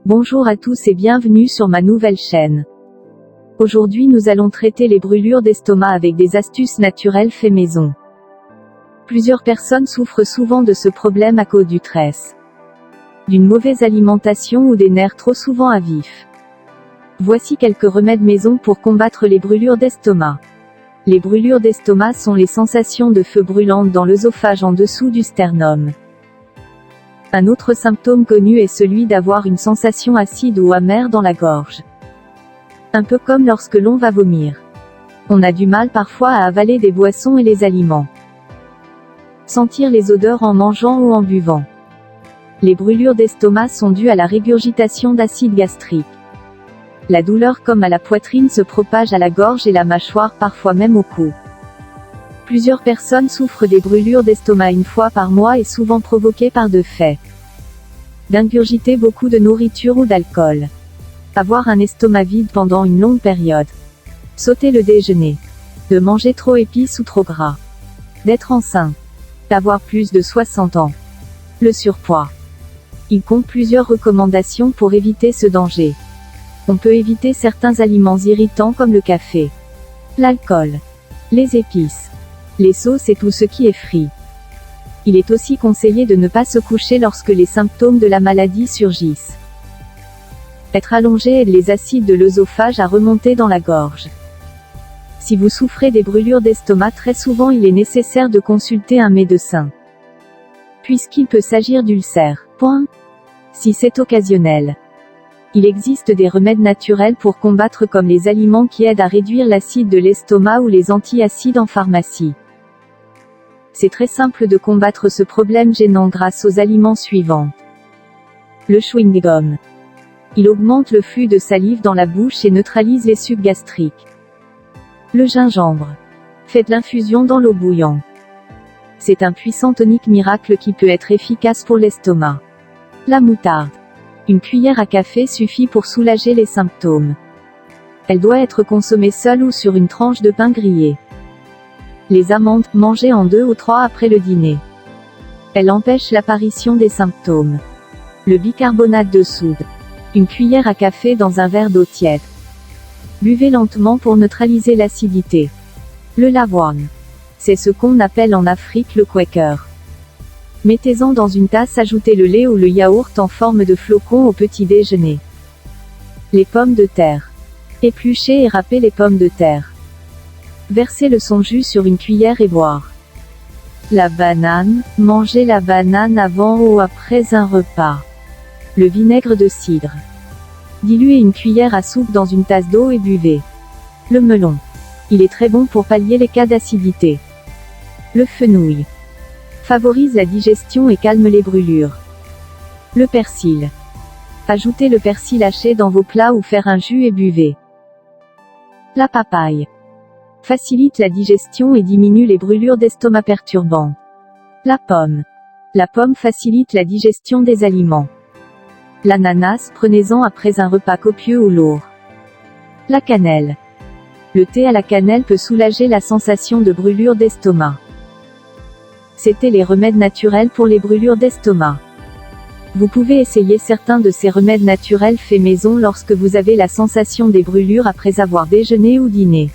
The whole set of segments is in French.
Bonjour à tous et bienvenue sur ma nouvelle chaîne. Aujourd'hui nous allons traiter les brûlures d'estomac avec des astuces naturelles fait maison. Plusieurs personnes souffrent souvent de ce problème à cause du stress, d'une mauvaise alimentation ou des nerfs trop souvent à vif. Voici quelques remèdes maison pour combattre les brûlures d'estomac. Les brûlures d'estomac sont les sensations de feu brûlantes dans l'œsophage en dessous du sternum. Un autre symptôme connu est celui d'avoir une sensation acide ou amère dans la gorge. Un peu comme lorsque l'on va vomir. On a du mal parfois à avaler des boissons et les aliments. Sentir les odeurs en mangeant ou en buvant. Les brûlures d'estomac sont dues à la régurgitation d'acide gastrique. La douleur comme à la poitrine se propage à la gorge et la mâchoire, parfois même au cou. Plusieurs personnes souffrent des brûlures d'estomac une fois par mois et souvent provoquées par deux faits. D'ingurgiter beaucoup de nourriture ou d'alcool. Avoir un estomac vide pendant une longue période. Sauter le déjeuner. De manger trop épices ou trop gras. D'être enceinte. D'avoir plus de 60 ans. Le surpoids. Il compte plusieurs recommandations pour éviter ce danger. On peut éviter certains aliments irritants comme le café, l'alcool, les épices, les sauces et tout ce qui est frit. Il est aussi conseillé de ne pas se coucher lorsque les symptômes de la maladie surgissent. Être allongé aide les acides de l'œsophage à remonter dans la gorge. Si vous souffrez des brûlures d'estomac très souvent, il est nécessaire de consulter un médecin, puisqu'il peut s'agir d'ulcères. Si c'est occasionnel, il existe des remèdes naturels pour combattre comme les aliments qui aident à réduire l'acide de l'estomac ou les antiacides en pharmacie. C'est très simple de combattre ce problème gênant grâce aux aliments suivants. Le chewing-gum. Il augmente le flux de salive dans la bouche et neutralise les sucs gastriques. Le gingembre. Faites l'infusion dans l'eau bouillante. C'est un puissant tonique miracle qui peut être efficace pour l'estomac. La moutarde. Une cuillère à café suffit pour soulager les symptômes. Elle doit être consommée seule ou sur une tranche de pain grillé. Les amandes, mangées en 2 ou 3 après le dîner. Elle empêche l'apparition des symptômes. Le bicarbonate de soude. Une cuillère à café dans un verre d'eau tiède. Buvez lentement pour neutraliser l'acidité. Le l'avoine. C'est ce qu'on appelle en Afrique le quaker. Mettez-en dans une tasse, ajoutez le lait ou le yaourt en forme de flocons au petit déjeuner. Les pommes de terre. Épluchez et râpez les pommes de terre. Versez son jus sur une cuillère et boire. La banane. Mangez la banane avant ou après un repas. Le vinaigre de cidre. Diluez une cuillère à soupe dans une tasse d'eau et buvez. Le melon. Il est très bon pour pallier les cas d'acidité. Le fenouil. Favorise la digestion et calme les brûlures. Le persil. Ajoutez le persil haché dans vos plats ou faire un jus et buvez. La papaye. Facilite la digestion et diminue les brûlures d'estomac perturbantes. La pomme. La pomme facilite la digestion des aliments. L'ananas, prenez-en après un repas copieux ou lourd. La cannelle. Le thé à la cannelle peut soulager la sensation de brûlure d'estomac. C'étaient les remèdes naturels pour les brûlures d'estomac. Vous pouvez essayer certains de ces remèdes naturels faits maison lorsque vous avez la sensation des brûlures après avoir déjeuné ou dîné.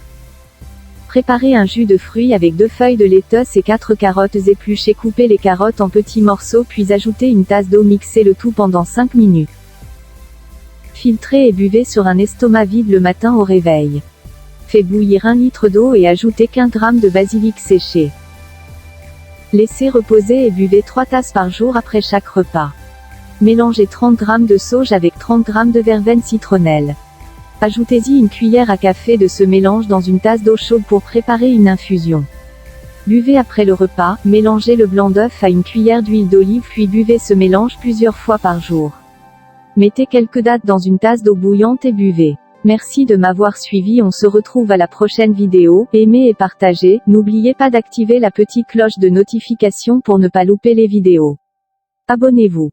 Préparez un jus de fruits avec 2 feuilles de lettuce et 4 carottes épluchées. Coupez les carottes en petits morceaux puis ajoutez une tasse d'eau. Mixez le tout pendant 5 minutes. Filtrez et buvez sur un estomac vide le matin au réveil. Faites bouillir 1 litre d'eau et ajoutez 15 g de basilic séché. Laissez reposer et buvez 3 tasses par jour après chaque repas. Mélangez 30 g de sauge avec 30 g de verveine citronnelle. Ajoutez-y une cuillère à café de ce mélange dans une tasse d'eau chaude pour préparer une infusion. Buvez après le repas, mélangez le blanc d'œuf à une cuillère d'huile d'olive puis buvez ce mélange plusieurs fois par jour. Mettez quelques dattes dans une tasse d'eau bouillante et buvez. Merci de m'avoir suivi, on se retrouve à la prochaine vidéo, aimez et partagez, n'oubliez pas d'activer la petite cloche de notification pour ne pas louper les vidéos. Abonnez-vous.